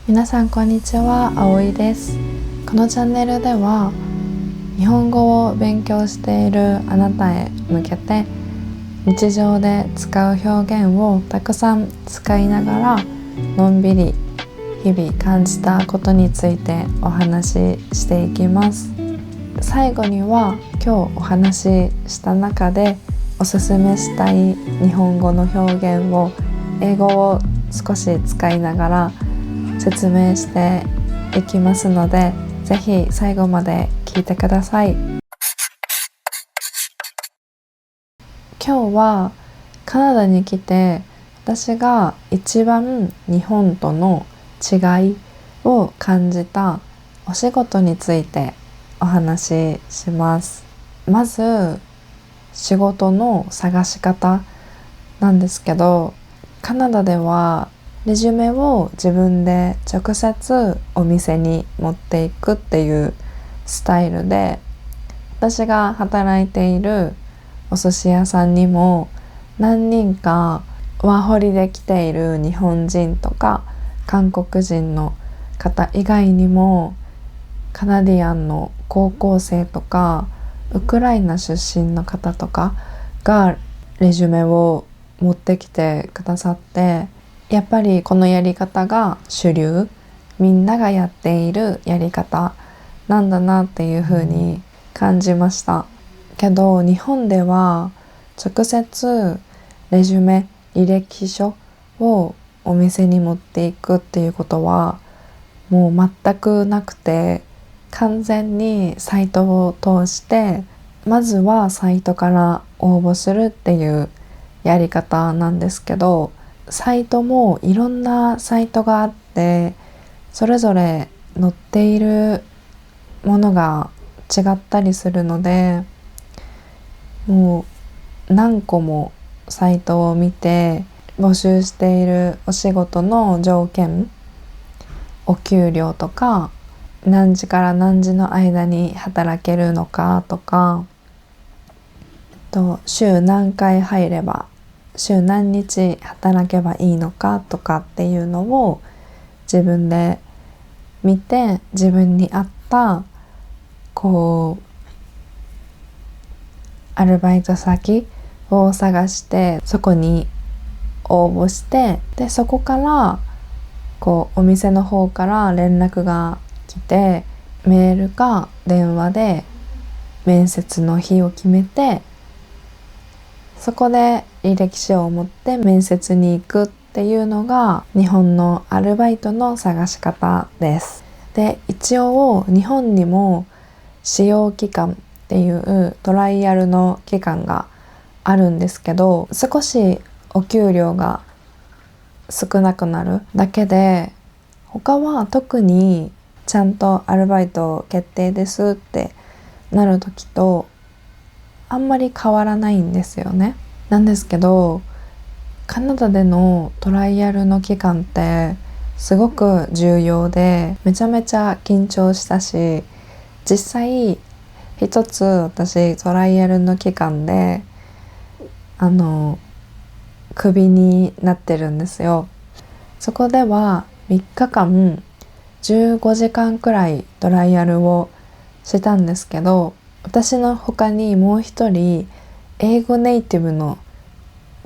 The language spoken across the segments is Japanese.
みなさんこんにちは、あおいです。このチャンネルでは日本語を勉強しているあなたへ向けて日常で使う表現をたくさん使いながらのんびり日々感じたことについてお話ししていきます。最後には今日お話しした中でおすすめしたい日本語の表現を英語を少し使いながら説明していきますので、ぜひ最後まで聞いてください。今日はカナダに来て私が一番日本との違いを感じたお仕事についてお話しします。まず仕事の探し方なんですけど、カナダではレジュメを自分で直接お店に持っていくっていうスタイルで、私が働いているお寿司屋さんにも何人かワーホリで来ている日本人とか韓国人の方以外にもカナディアンの高校生とかウクライナ出身の方とかがレジュメを持ってきてくださって、やっぱりこのやり方が主流、みんながやっているやり方なんだなっていう風に感じました。けど日本では直接レジュメ、履歴書をお店に持っていくっていうことはもう全くなくて、完全にサイトを通してまずはサイトから応募するっていうやり方なんですけど、サイトもいろんなサイトがあってそれぞれ載っているものが違ったりするので、もう何個もサイトを見て募集しているお仕事の条件、お給料とか何時から何時の間に働けるのかとか、週何回入れば週何日働けばいいのかとかっていうのを自分で見て、自分に合ったアルバイト先を探してそこに応募して、でそこからお店の方から連絡が来て、メールか電話で面接の日を決めて、そこで履歴書を持って面接に行くっていうのが日本のアルバイトの探し方です。で、一応日本にも試用期間っていうトライアルの期間があるんですけど、少しお給料が少なくなるだけで、他は特にちゃんとアルバイト決定ですってなる時とあんまり変わらないんですよね。なんですけどカナダでのトライアルの期間ってすごく重要で、めちゃめちゃ緊張したし、実際一つ私トライアルの期間でクビになってるんですよ。そこでは3日間15時間くらいトライアルをしたんですけど、私の他にもう一人英語ネイティブの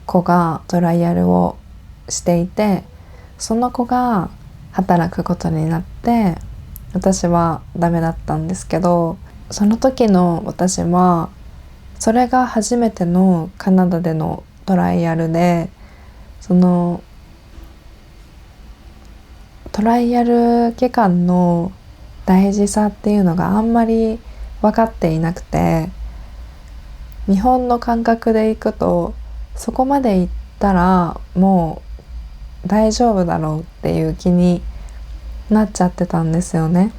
子がトライアルをしていて、その子が働くことになって私はダメだったんですけど、その時の私はそれが初めてのカナダでのトライアルで、そのトライアル期間の大事さっていうのがあんまり分かっていなくて、日本の感覚で行くとそこまで行ったらもう大丈夫だろうっていう気になっちゃってたんですよね。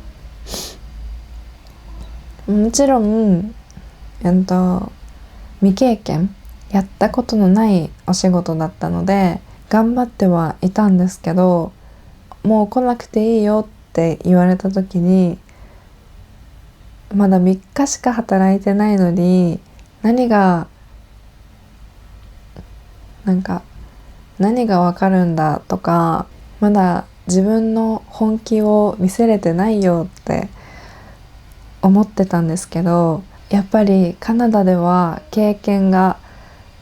もちろん未経験、やったことのないお仕事だったので頑張ってはいたんですけど、もう来なくていいよって言われた時に、まだ3日しか働いてないのに何がわかるんだとか、まだ自分の本気を見せれてないよって思ってたんですけど、やっぱりカナダでは経験が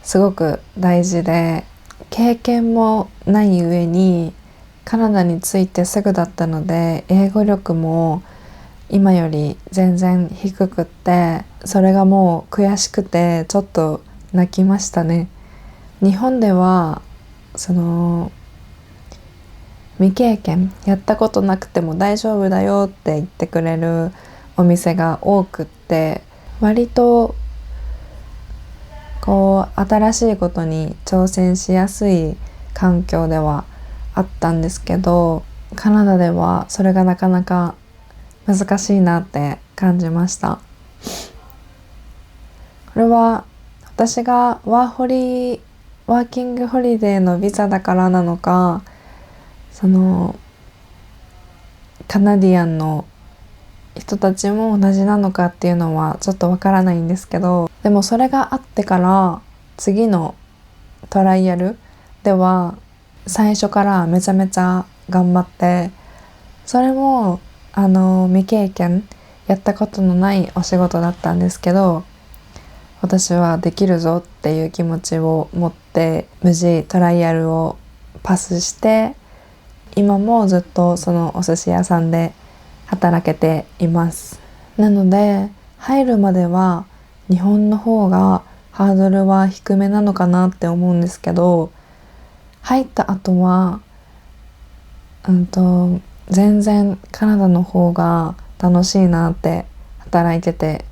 すごく大事で、経験もない上にカナダに着いてすぐだったので、英語力も今より全然低くって、それがもう悔しくてちょっと泣きましたね。日本では未経験、やったことなくても大丈夫だよって言ってくれるお店が多くって、割と新しいことに挑戦しやすい環境ではあったんですけど、カナダではそれがなかなか難しいなって感じました。これは私がワーキングホリデーのビザだからなのか、カナディアンの人たちも同じなのかっていうのはちょっとわからないんですけど、でもそれがあってから次のトライアルでは最初からめちゃめちゃ頑張って、それも未経験、やったことのないお仕事だったんですけど、私はできるぞっていう気持ちを持って無事トライアルをパスして、今もずっとそのお寿司屋さんで働けています。なので入るまでは日本の方がハードルは低めなのかなって思うんですけど、入った後は全然カナダの方が楽しいなって働いてて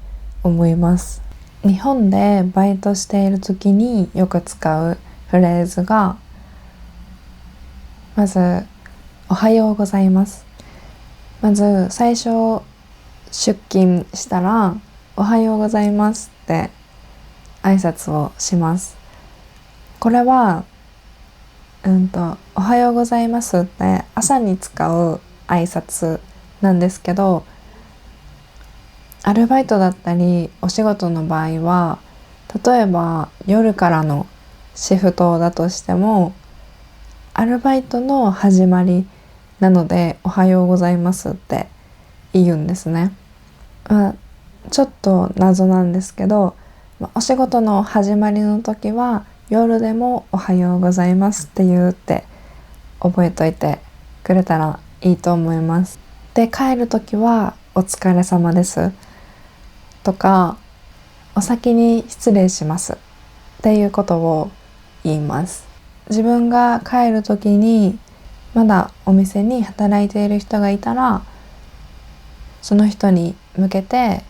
思います。日本でバイトしている時によく使うフレーズが、まずおはようございます。まず最初出勤したらおはようございますって挨拶をします。これはおはようございますって朝に使う挨拶なんですけど、アルバイトだったりお仕事の場合は、例えば夜からのシフトだとしてもアルバイトの始まりなのでおはようございますって言うんですね。ちょっと謎なんですけど、お仕事の始まりの時は夜でもおはようございますって言うって覚えといてくれたらいいと思います。で、帰る時はお疲れ様ですとか、お先に失礼しますっていうことを言います。自分が帰る時にまだお店に働いている人がいたら、その人に向けて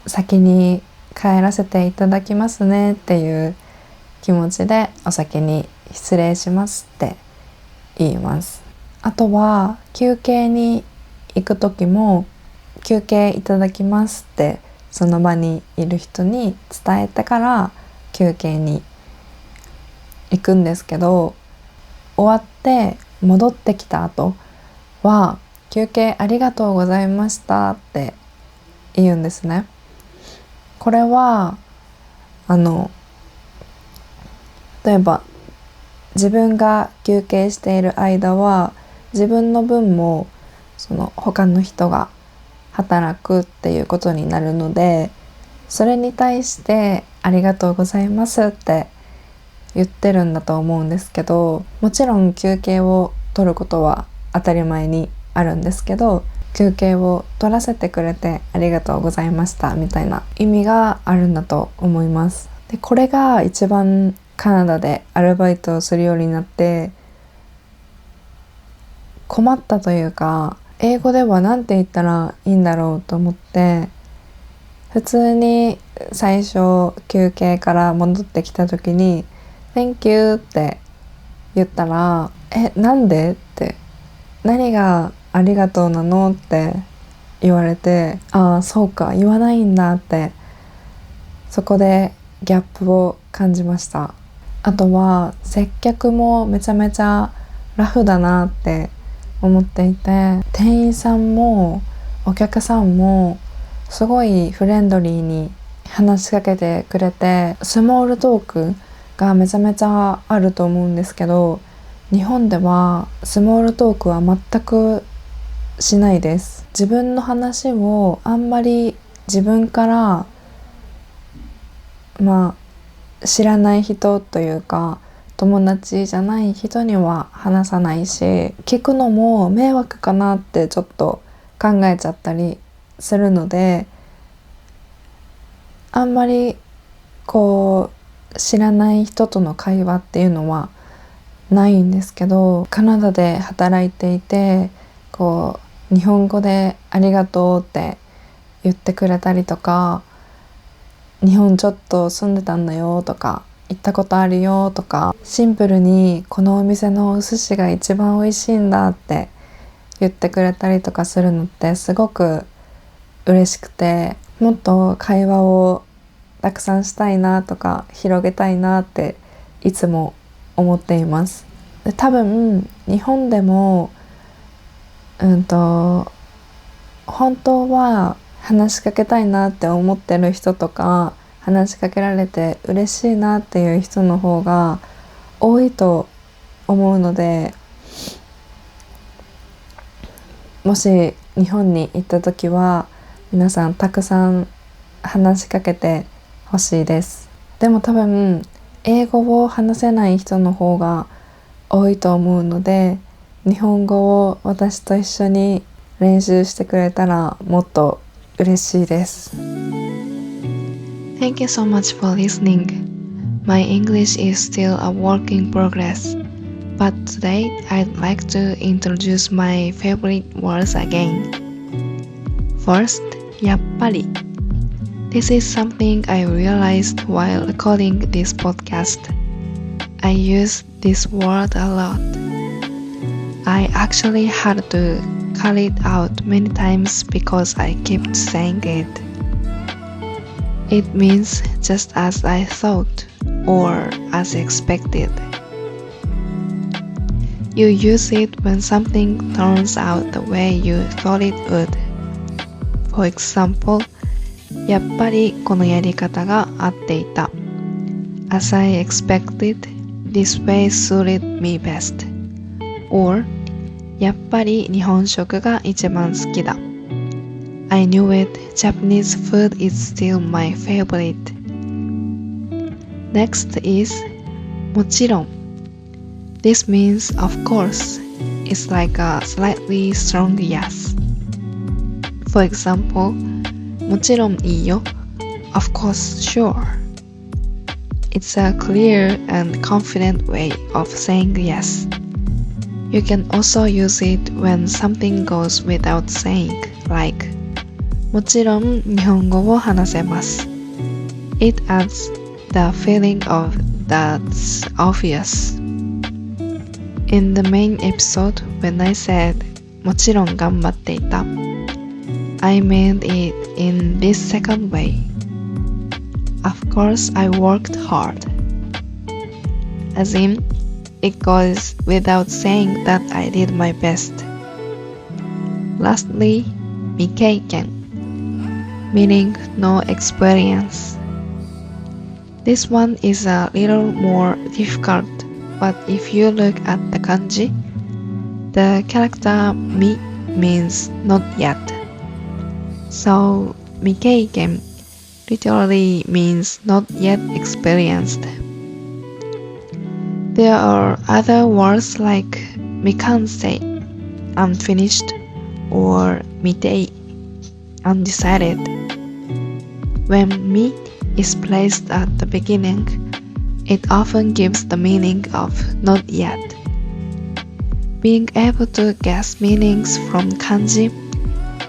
先に帰らせていただきますねっていう気持ちでお先に失礼しますって言います。あとは休憩に行く時も休憩いただきますってその場にいる人に伝えてから休憩に行くんですけど、終わって戻ってきた後は休憩ありがとうございましたって言うんですね。これは例えば自分が休憩している間は自分の分もその他の人が働くっていうことになるので、それに対してありがとうございますって言ってるんだと思うんですけど、もちろん休憩を取ることは当たり前にあるんですけど、休憩を取らせてくれてありがとうございましたみたいな意味があるんだと思います。で、これが一番カナダでアルバイトをするようになって困ったというか、英語では何て言ったらいいんだろうと思って、普通に最初休憩から戻ってきた時に Thank you って言ったら、なんでって何がありがとうなのって言われて、ああそうか言わないんだって、そこでギャップを感じました。あとは接客もめちゃめちゃラフだなって思っていて、店員さんもお客さんもすごいフレンドリーに話しかけてくれて、スモールトークがめちゃめちゃあると思うんですけど、日本ではスモールトークは全くしないです。自分の話をあんまり自分から知らない人というか友達じゃない人には話さないし、聞くのも迷惑かなってちょっと考えちゃったりするので、あんまり知らない人との会話っていうのはないんですけど、カナダで働いていて日本語でありがとうって言ってくれたりとか、日本ちょっと住んでたんだよとか行ったことあるよとか、シンプルにこのお店のお寿司が一番美味しいんだって言ってくれたりとかするのってすごく嬉しくて、もっと会話をたくさんしたいなとか広げたいなっていつも思っています。で多分日本でも本当は話しかけたいなって思ってる人とか、話しかけられて嬉しいなっていう人の方が多いと思うので、もし日本に行った時は皆さんたくさん話しかけてほしいです。でも多分英語を話せない人の方が多いと思うので、日本語を私と一緒に練習してくれたらもっと嬉しいです。 Thank you so much for listening. My English is still a work in progress, but today I'd like to introduce my favorite words again. First, やっぱり. This is something I realized while recording this podcast. I use this word a lot. I actually had to cut it out many times because I kept saying it. It means just as I thought or as expected. You use it when something turns out the way you thought it would. For example, やっぱりこのやり方が合っていた。As I expected, this way suited me best. Or, やっぱり日本食が一番好きだ。I knew it, Japanese food is still my favorite. Next is もちろん。This means of course. It's like a slightly strong yes. For example, もちろんいいよ。Of course, sure. It's a clear and confident way of saying yes. You can also use it when something goes without saying, like もちろん日本語を話せます。It adds the feeling of that's obvious. In the main episode, when I said もちろん頑張っていた, I meant it in this second way. Of course, I worked hard. As in, it goes without saying that I did my best. Lastly, 未経験, meaning no experience. This one is a little more difficult, but if you look at the kanji, the character 未 means not yet. So, 未経験 literally means not yet experienced. There are other words like 未完成 unfinished or 未定 undecided. When 未 is placed at the beginning, it often gives the meaning of not yet. Being able to guess meanings from kanji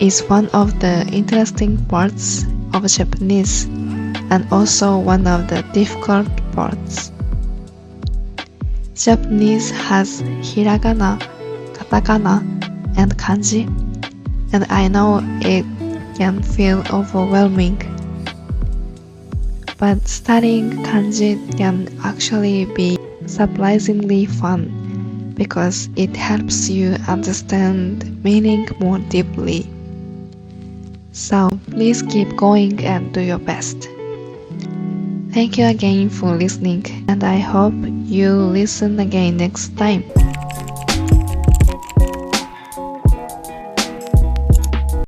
is one of the interesting parts of Japanese and also one of the difficult parts. Japanese has hiragana, katakana, and kanji, and I know it can feel overwhelming. But studying kanji can actually be surprisingly fun because it helps you understand meaning more deeply. So please keep going and do your best. Thank you again for listening, and I hope you listen again next time.